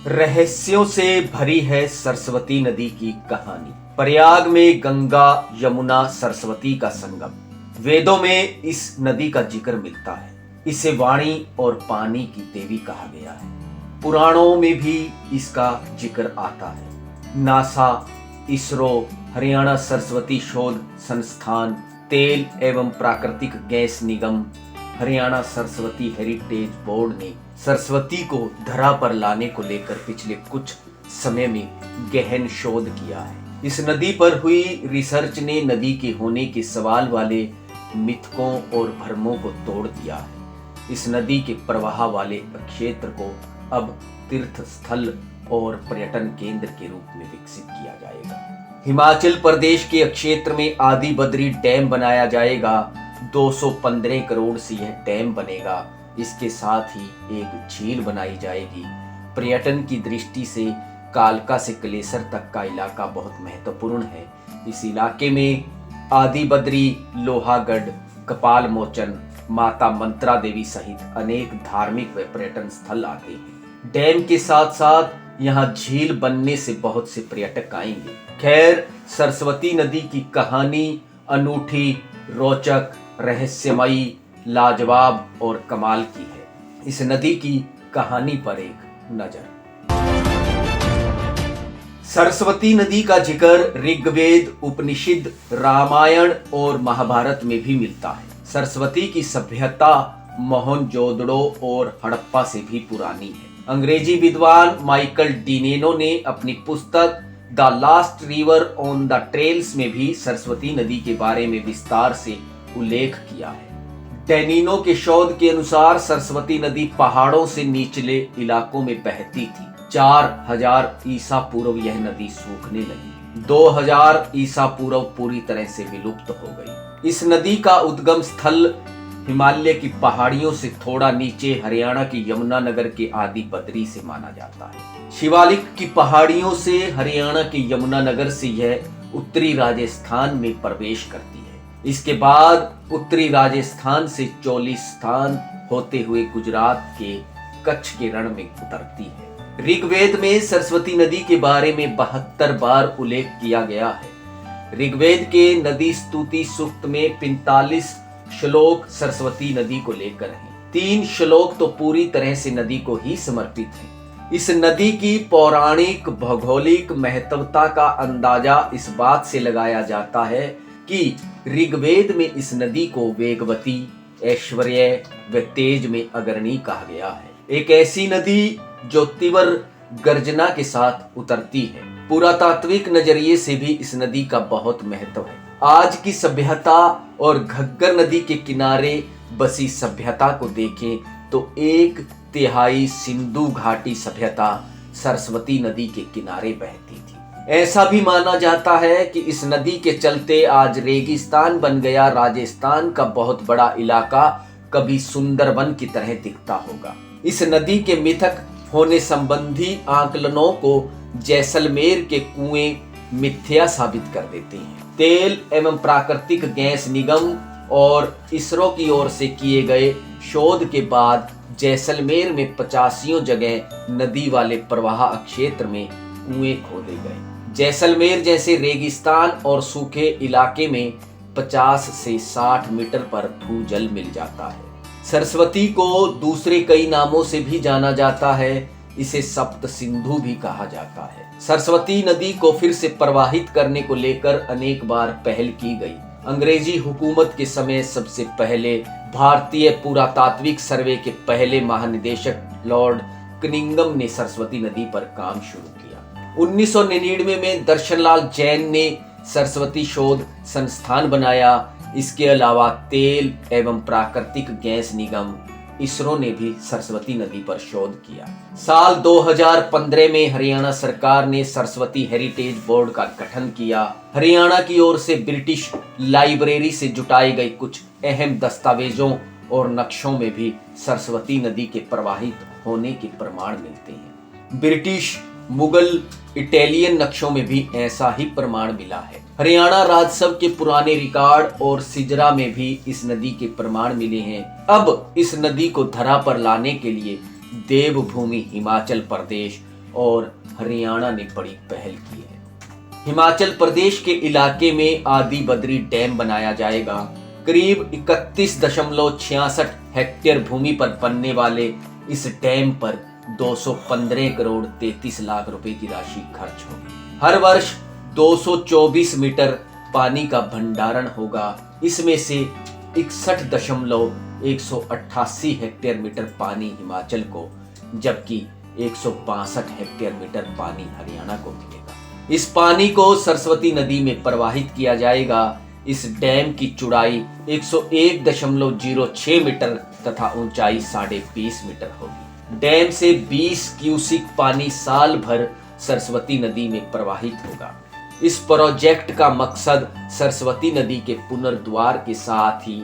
रहस्यों से भरी है सरस्वती नदी की कहानी। प्रयाग में गंगा यमुना सरस्वती का संगम। वेदों में इस नदी का जिक्र मिलता है। इसे वाणी और पानी की देवी कहा गया है। पुराणों में भी इसका जिक्र आता है। नासा, इसरो, हरियाणा सरस्वती शोध संस्थान, तेल एवं प्राकृतिक गैस निगम, हरियाणा सरस्वती हेरिटेज बोर्ड ने सरस्वती को धरा पर लाने को लेकर पिछले कुछ समय में गहन शोध किया है। इस नदी पर हुई रिसर्च ने नदी के होने के सवाल वाले मिथकों और भ्रमों को तोड़ दिया है। इस नदी के प्रवाह वाले क्षेत्र को अब तीर्थ स्थल और पर्यटन केंद्र के रूप में विकसित किया जाएगा। हिमाचल प्रदेश के क्षेत्र में आदि बद्री डैम बनाया जाएगा। 215 करोड़ से यह डैम बनेगा। इसके साथ ही एक झील बनाई जाएगी। पर्यटन की दृष्टि से कालका से कलेसर तक का इलाका बहुत महत्वपूर्ण है। इस इलाके में आदि बद्री, लोहागढ़, कपाल मोचन, माता मंत्रा देवी सहित अनेक धार्मिक व पर्यटन स्थल आते हैं। डैम के साथ साथ यहाँ झील बनने से बहुत से पर्यटक आएंगे। खैर, सरस्वती नदी की कहानी अनूठी, रोचक, रहस्यमयी, लाजवाब और कमाल की है। इस नदी की कहानी पर एक नजर। सरस्वती नदी का जिक्र ऋग्वेद, उपनिषद, रामायण और महाभारत में भी मिलता है। सरस्वती की सभ्यता मोहनजोदड़ो और हड़प्पा से भी पुरानी है। अंग्रेजी विद्वान माइकल डिनेनो ने अपनी पुस्तक the last river on the trails में भी सरस्वती नदी के बारे में विस्तार से उल्लेख किया है। डेनिनो के शोध के अनुसार सरस्वती नदी पहाड़ों से निचले इलाकों में बहती थी। 4000 ईसा पूर्व यह नदी सूखने लगी। 2000 ईसा पूर्व पूरी तरह से विलुप्त हो गई। इस नदी का उद्गम स्थल हिमालय की पहाड़ियों से थोड़ा नीचे हरियाणा के यमुनानगर के आदि बद्री से माना जाता है। शिवालिक की पहाड़ियों से हरियाणा के यमुनानगर से यह उत्तरी राजस्थान में प्रवेश करती है। इसके बाद उत्तरी राजस्थान से चोलिस्तान होते हुए गुजरात के कच्छ के रण में उतरती है। ऋग्वेद में सरस्वती नदी के बारे में 72 बार उल्लेख किया गया है। ऋग्वेद के नदी स्तुति सूक्त में 45 श्लोक सरस्वती नदी को लेकर हैं। 3 श्लोक तो पूरी तरह से नदी को ही समर्पित हैं। इस नदी की पौराणिक भौगोलिक महत्वता का अंदाजा इस बात से लगाया जाता है कि ऋग्वेद में इस नदी को वेगवती, ऐश्वर्य व तेज में अग्रणी कहा गया है। एक ऐसी नदी जो तीव्र गर्जना के साथ उतरती है। पुरातात्विक नजरिए से भी इस नदी का बहुत महत्व है। आज की सभ्यता और घग्गर नदी के किनारे बसी सभ्यता को देखें तो 1/3 सिंधु घाटी सभ्यता सरस्वती नदी के किनारे बहती थी। ऐसा भी माना जाता है कि इस नदी के चलते आज रेगिस्तान बन गया राजस्थान का बहुत बड़ा इलाका कभी सुंदरवन की तरह दिखता होगा। इस नदी के मिथक होने संबंधी आकलनों को जैसलमेर के कुएं मिथ्या साबित कर देते हैं। तेल एवं प्राकृतिक गैस निगम और इसरो की ओर से किए गए शोध के बाद जैसलमेर में 85 जगह नदी वाले प्रवाह क्षेत्र में कुएं खोदे गए। जैसलमेर जैसे रेगिस्तान और सूखे इलाके में 50 से 60 मीटर पर भूजल मिल जाता है। सरस्वती को दूसरे कई नामों से भी जाना जाता है। इसे सप्त सिंधु भी कहा जाता है। सरस्वती नदी को फिर से प्रवाहित करने को लेकर अनेक बार पहल की गई। अंग्रेजी हुकूमत के समय सबसे पहले भारतीय पुरातात्विक सर्वे के पहले महानिदेशक लॉर्ड कनिंगम ने सरस्वती नदी पर काम शुरू किया। 1999 में दर्शनलाल जैन ने सरस्वती शोध संस्थान बनाया। इसके अलावा तेल एवं प्राकृतिक गैस निगम इसरो ने भी सरस्वती नदी पर शोध किया। साल 2015 में हरियाणा सरकार ने सरस्वती हेरिटेज बोर्ड का गठन किया। हरियाणा की ओर से ब्रिटिश लाइब्रेरी से जुटाए गए कुछ अहम दस्तावेजों और नक्शों में भी सरस्वती नदी के प्रवाहित होने के प्रमाण मिलते हैं। ब्रिटिश, मुगल, इटालियन नक्शों में भी ऐसा ही प्रमाण मिला है। हरियाणा राजस्व के पुराने रिकॉर्ड और सिजरा में भी इस नदी के प्रमाण मिले हैं। अब इस नदी को धरा पर लाने के लिए देवभूमि हिमाचल प्रदेश और हरियाणा ने बड़ी पहल की है। हिमाचल प्रदेश के इलाके में आदि बद्री डैम बनाया जाएगा। करीब 31.66 हेक्टेयर भूमि पर बनने वाले इस डैम पर 215 करोड़ 33 लाख रुपए की राशि खर्च होगी। हर वर्ष 224 मीटर पानी का भंडारण होगा। इसमें से 61.188 हेक्टेयर मीटर पानी हिमाचल को, जबकि 162 हेक्टेयर मीटर पानी हरियाणा को मिलेगा। इस पानी को सरस्वती नदी में प्रवाहित किया जाएगा। इस डैम की चौड़ाई 101.06 मीटर तथा ऊंचाई 20.5 मीटर होगी। डैम से 20 क्यूसिक पानी साल भर सरस्वती नदी में प्रवाहित होगा। इस प्रोजेक्ट का मकसद सरस्वती नदी के पुनर्द्वार के साथ ही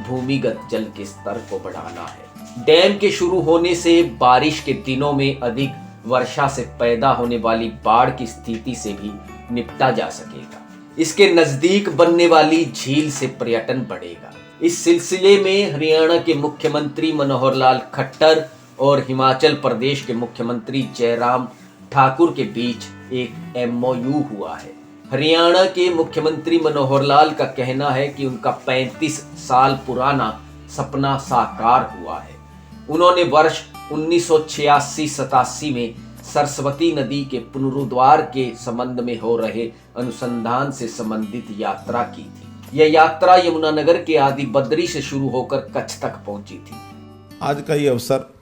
भूमिगत जल के स्तर को बढ़ाना है। डैम के शुरू होने से बारिश के दिनों में अधिक वर्षा से पैदा होने वाली बाढ़ की स्थिति से भी निपटा जा सकेगा। इसके नजदीक बनने वाली झील से पर्यटन बढ़ेगा। इस सिलसिले में हरियाणा के मुख्यमंत्री मनोहर लाल खट्टर और हिमाचल प्रदेश के मुख्यमंत्री जयराम ठाकुर के बीच एक MOU हुआ है। हरियाणा के मुख्यमंत्री मनोहर लाल का कहना है कि उनका 35 साल पुराना सपना साकार हुआ है। उन्होंने वर्ष 1986-87 में सरस्वती नदी के पुनरुद्वार के संबंध में हो रहे अनुसंधान से संबंधित यात्रा की थी। यह यात्रा यमुनानगर के आदि बद्री से शुरू होकर कच्छ तक पहुंची थी। आज का ये अवसर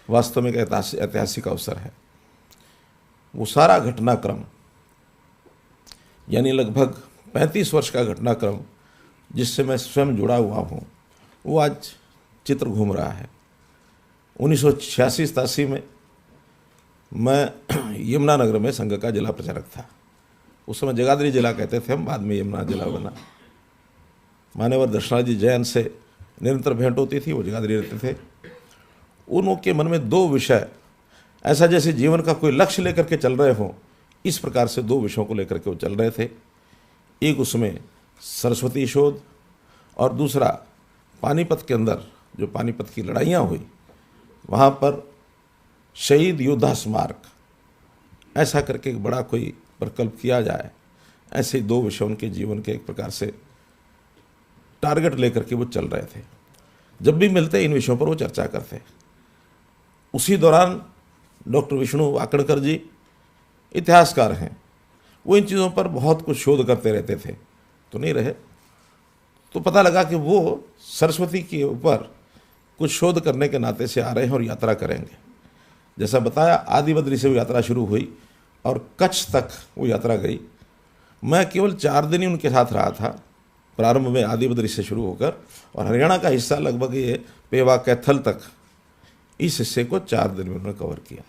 वास्तव में एक ऐतिहासिक अवसर है। वो सारा घटनाक्रम, यानी लगभग 35 वर्ष का घटनाक्रम जिससे मैं स्वयं जुड़ा हुआ हूँ, वो आज चित्र घूम रहा है। 1986-87 में मैं यमुनानगर में संघ का जिला प्रचारक था। उस समय जगाधरी जिला कहते थे हम, बाद में यमुना जिला बना। मान्यवर दर्शनाथ जी जैन से निरंतर भेंट होती थी, वो जगाधरी रहते थे। उनके मन में दो विषय, ऐसा जैसे जीवन का कोई लक्ष्य लेकर के चल रहे हों, इस प्रकार से दो विषयों को लेकर के वो चल रहे थे। एक उसमें सरस्वती शोध और दूसरा पानीपत के अंदर जो पानीपत की लड़ाइयाँ हुई, वहाँ पर शहीद योद्धा स्मारक, ऐसा करके एक बड़ा कोई प्रकल्प किया जाए। ऐसे दो विषय उनके जीवन के एक प्रकार से टारगेट लेकर के वो चल रहे थे। जब भी मिलते इन विषयों पर वो चर्चा करते। उसी दौरान डॉक्टर विष्णु वाकड़कर जी इतिहासकार हैं, वो इन चीज़ों पर बहुत कुछ शोध करते रहते थे, तो नहीं रहे। तो पता लगा कि वो सरस्वती के ऊपर कुछ शोध करने के नाते से आ रहे हैं और यात्रा करेंगे। जैसा बताया, आदि बद्री से वो यात्रा शुरू हुई और कच्छ तक वो यात्रा गई। मैं केवल 4 दिन ही उनके साथ रहा था, प्रारंभ में आदि बद्री से शुरू होकर, और हरियाणा का हिस्सा लगभग ये पेवा कैथल तक, इस हिस्से को 4 दिन में उन्होंने कवर किया।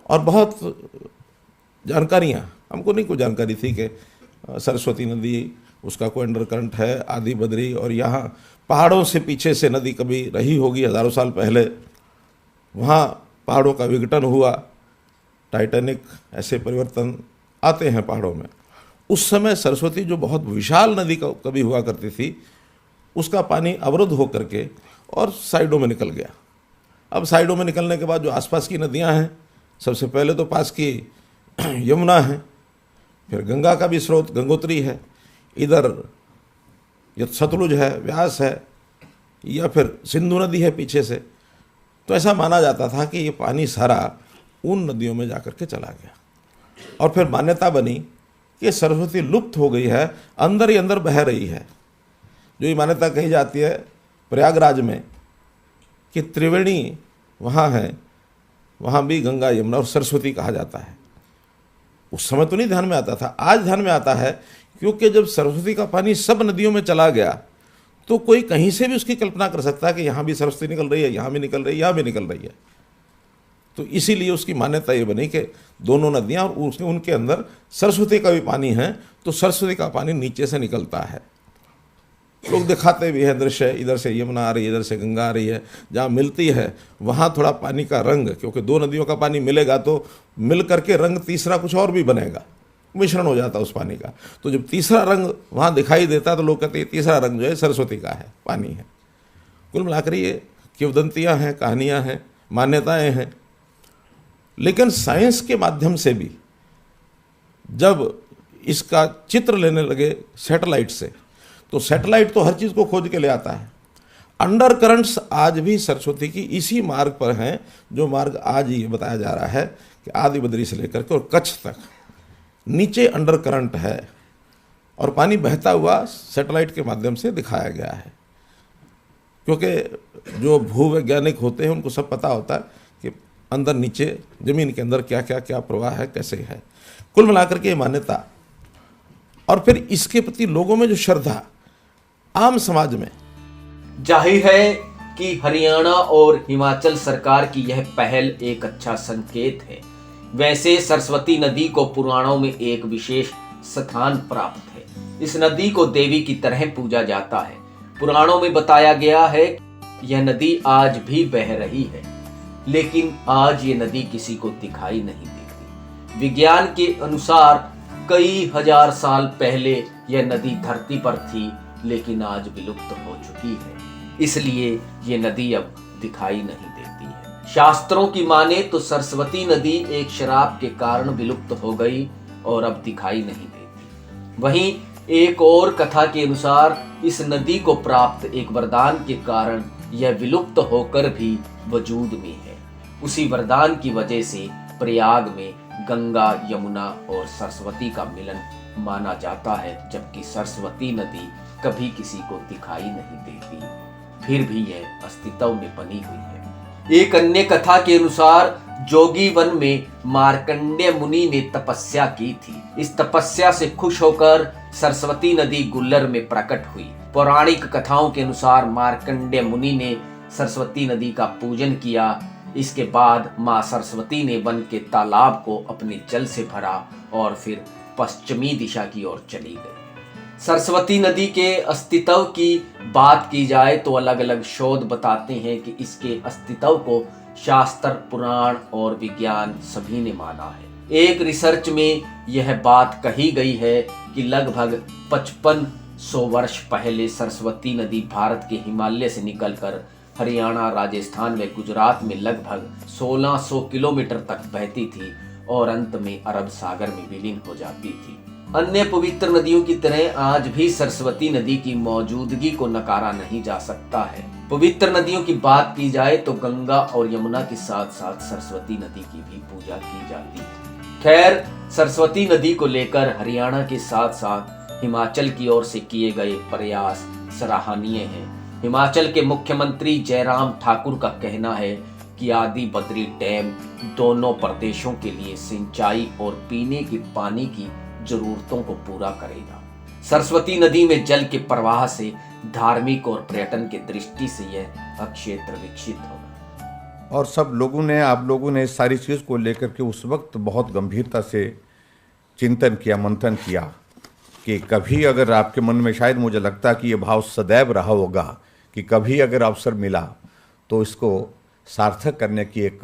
और बहुत जानकारियाँ, हमको नहीं कोई जानकारी थी कि सरस्वती नदी, उसका कोई अंडर करंट है, आदि बद्री, और यहाँ पहाड़ों से पीछे से नदी कभी रही होगी हज़ारों साल पहले, वहाँ पहाड़ों का विघटन हुआ, टाइटैनिक, ऐसे परिवर्तन आते हैं पहाड़ों में। उस समय सरस्वती जो बहुत विशाल नदी कभी हुआ करती थी, उसका पानी अवरुद्ध होकर के और साइडों में निकल गया। अब साइडों में निकलने के बाद जो आसपास की नदियाँ हैं, सबसे पहले तो पास की यमुना है, फिर गंगा का भी स्रोत गंगोत्री है, इधर या सतलुज है, व्यास है, या फिर सिंधु नदी है पीछे से। तो ऐसा माना जाता था कि ये पानी सारा उन नदियों में जाकर के चला गया। और फिर मान्यता बनी कि सरस्वती लुप्त हो गई है, अंदर ही अंदर बह रही है। जो ये मान्यता कही जाती है प्रयागराज में कि त्रिवेणी वहाँ है, वहाँ भी गंगा, यमुना और सरस्वती कहा जाता है। उस समय तो नहीं ध्यान में आता था, आज ध्यान में आता है, क्योंकि जब सरस्वती का पानी सब नदियों में चला गया तो कोई कहीं से भी उसकी कल्पना कर सकता है कि यहाँ भी सरस्वती निकल रही है, यहाँ भी निकल रही है, यहाँ भी निकल रही है। तो इसीलिए उसकी मान्यता ये बनी कि दोनों नदियाँ, और उनके अंदर सरस्वती का भी पानी है, तो सरस्वती का पानी नीचे से निकलता है। लोग दिखाते भी हैं दृश्य, इधर से यमुना आ रही है, इधर से गंगा आ रही है, जहाँ मिलती है वहाँ थोड़ा पानी का रंग, क्योंकि दो नदियों का पानी मिलेगा तो मिल करके रंग तीसरा कुछ और भी बनेगा, मिश्रण हो जाता है उस पानी का। तो जब तीसरा रंग वहाँ दिखाई देता तो लोग कहते हैं तीसरा रंग जो है सरस्वती का है, पानी है। कुल मिलाकर ये किंवदंतियाँ हैं, कहानियाँ हैं, मान्यताएँ हैं। लेकिन साइंस के माध्यम से भी जब इसका चित्र लेने लगे सैटेलाइट से, तो सैटेलाइट तो हर चीज़ को खोज के ले आता है। अंडर करंट्स आज भी सरस्वती की इसी मार्ग पर हैं, जो मार्ग आज ये बताया जा रहा है कि आदि बद्री से लेकर के और कच्छ तक नीचे अंडर करंट है और पानी बहता हुआ सैटेलाइट के माध्यम से दिखाया गया है। क्योंकि जो भूवैज्ञानिक होते हैं उनको सब पता होता है कि अंदर नीचे जमीन के अंदर क्या क्या क्या प्रवाह है, कैसे है। कुल मिलाकर के मान्यता और फिर इसके प्रति लोगों में जो श्रद्धा आम समाज में, जाहिर है कि हरियाणा और हिमाचल सरकार की यह पहल एक अच्छा संकेत है। वैसे सरस्वती नदी को पुराणों में एक विशेष स्थान प्राप्त है। इस नदी को देवी की तरह पूजा जाता है। पुराणों में बताया गया है कि यह नदी आज भी बह रही है, लेकिन आज ये नदी किसी को दिखाई नहीं देती। विज्ञान के अनुसार कई हजार साल पहले यह नदी धरती पर थी, लेकिन आज विलुप्त हो चुकी है, इसलिए ये नदी अब दिखाई नहीं देती है। शास्त्रों की माने तो सरस्वती नदी एक श्राप के कारण विलुप्त हो गई और अब दिखाई नहीं देती। वहीं एक और कथा के अनुसार इस नदी को प्राप्त एक वरदान के कारण यह विलुप्त होकर भी वजूद में है। उसी वरदान की वजह से प्रयाग में गंगा, यमुना और सरस्वती का मिलन माना जाता है, जबकि सरस्वती नदी कभी किसी को दिखाई नहीं देती, फिर भी यह अस्तित्व में बनी हुई है। एक अन्य कथा के अनुसार जोगी वन में मार्कंडेय मुनि ने तपस्या की थी। इस तपस्या से खुश होकर सरस्वती नदी गुल्लर में प्रकट हुई। पौराणिक कथाओं के अनुसार मार्कंडेय मुनि ने सरस्वती नदी का पूजन किया। इसके बाद मां सरस्वती ने वन के तालाब को अपने जल से भरा और फिर पश्चिमी दिशा की ओर चली गई। सरस्वती नदी के अस्तित्व की बात की जाए तो अलग अलग शोध बताते हैं कि इसके अस्तित्व को शास्त्र, पुराण और विज्ञान सभी ने माना है। एक रिसर्च में यह बात कही गई है कि लगभग 5500 वर्ष पहले सरस्वती नदी भारत के हिमालय से निकलकर हरियाणा, राजस्थान व गुजरात में लगभग 1600 किलोमीटर तक बहती थी और अंत में अरब सागर में विलीन हो जाती थी। अन्य पवित्र नदियों की तरह आज भी सरस्वती नदी की मौजूदगी को नकारा नहीं जा सकता है। पवित्र नदियों की बात की जाए तो गंगा और यमुना के साथ साथ सरस्वती नदी की भी पूजा की जाती है। खैर, सरस्वती नदी को लेकर हरियाणा के साथ साथ हिमाचल की ओर से किए गए प्रयास सराहनीय हैं। हिमाचल के मुख्यमंत्री जयराम ठाकुर का कहना है कि आदि बद्री डैम दोनों प्रदेशों के लिए सिंचाई और पीने के पानी की जरूरतों को पूरा करेगा। सरस्वती नदी में जल के प्रवाह से धार्मिक और पर्यटन की दृष्टि से यह क्षेत्र विकसित होगा। और सब लोगों ने, आप लोगों ने इस सारी चीज़ को लेकर के उस वक्त बहुत गंभीरता से चिंतन किया, मंथन किया कि कभी अगर आपके मन में, शायद मुझे लगता है कि ये भाव सदैव रहा होगा कि कभी अगर अवसर मिला तो इसको सार्थक करने की एक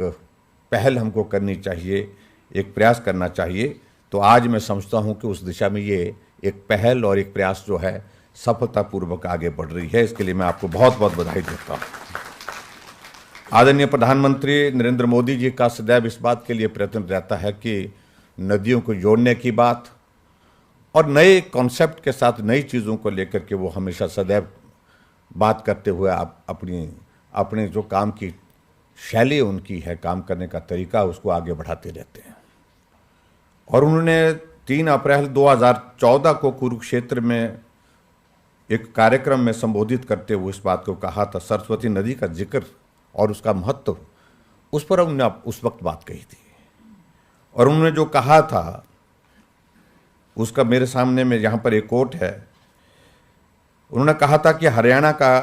पहल हमको करनी चाहिए, एक प्रयास करना चाहिए। तो आज मैं समझता हूँ कि उस दिशा में ये एक पहल और एक प्रयास जो है सफलतापूर्वक आगे बढ़ रही है। इसके लिए मैं आपको बहुत बहुत बधाई देता हूँ। आदरणीय प्रधानमंत्री नरेंद्र मोदी जी का सदैव इस बात के लिए प्रयत्न रहता है कि नदियों को जोड़ने की बात और नए कॉन्सेप्ट के साथ नई चीज़ों को लेकर के वो हमेशा सदैव बात करते हुए आप अपने जो काम की शैली उनकी है, काम करने का तरीका, उसको आगे बढ़ाते रहते हैं। और उन्होंने 3 अप्रैल 2014 को कुरुक्षेत्र में एक कार्यक्रम में संबोधित करते हुए इस बात को कहा था, सरस्वती नदी का जिक्र और उसका महत्व, उस पर उन्होंने उस वक्त बात कही थी। और उन्होंने जो कहा था उसका मेरे सामने में यहाँ पर एक कोट है। उन्होंने कहा था कि हरियाणा का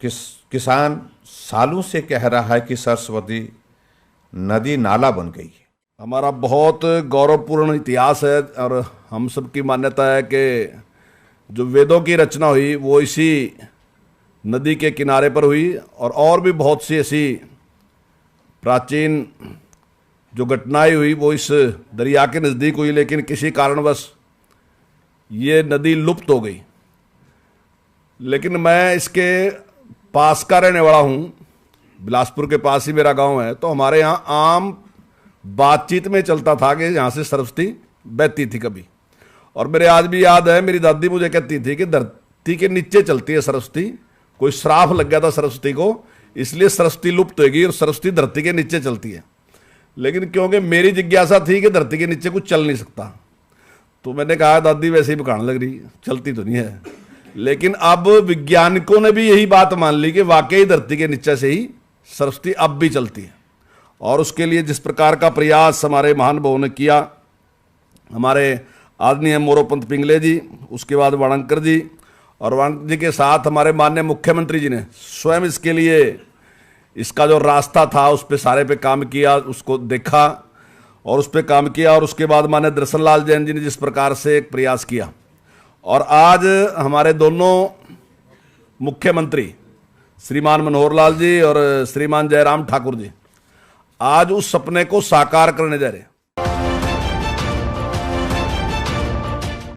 किसान सालों से कह रहा है कि सरस्वती नदी नाला बन गई है। हमारा बहुत गौरवपूर्ण इतिहास है और हम सबकी मान्यता है कि जो वेदों की रचना हुई वो इसी नदी के किनारे पर हुई और भी बहुत सी ऐसी प्राचीन जो घटनाएं हुई वो इस दरिया के नज़दीक हुई, लेकिन किसी कारणवश ये नदी लुप्त हो गई। लेकिन मैं इसके पास का रहने वाला हूँ, बिलासपुर के पास ही मेरा गांव है, तो हमारे यहाँ आम बातचीत में चलता था कि यहाँ से सरस्वती बहती थी कभी। और मेरे आज भी याद है, मेरी दादी मुझे कहती थी कि धरती के नीचे चलती है सरस्वती, कोई श्राप लग गया था सरस्वती को, इसलिए सरस्वती लुप्त होगी और सरस्वती धरती के नीचे चलती है। लेकिन क्योंकि मेरी जिज्ञासा थी कि धरती के नीचे कुछ चल नहीं सकता, तो मैंने कहा दादी वैसे ही बकाने लग रही, चलती तो नहीं है। लेकिन अब वैज्ञानिकों ने भी यही बात मान ली कि वाकई धरती के नीचे से ही सरस्वती अब भी चलती है। और उसके लिए जिस प्रकार का प्रयास हमारे महानुभावों ने किया, हमारे आदरणीय मोरोपंत पिंगले जी, उसके बाद वाणंकर जी, और वाणंकर जी के साथ हमारे माननीय मुख्यमंत्री जी ने स्वयं इसके लिए, इसका जो रास्ता था उस पर सारे पे काम किया, उसको देखा और उस पर काम किया। और उसके बाद माननीय दर्शन लाल जैन जी ने जिस प्रकार से एक प्रयास किया, और आज हमारे दोनों मुख्यमंत्री श्रीमान मनोहर लाल जी और श्रीमान जयराम ठाकुर जी आज उस सपने को साकार करने जा रहे हैं।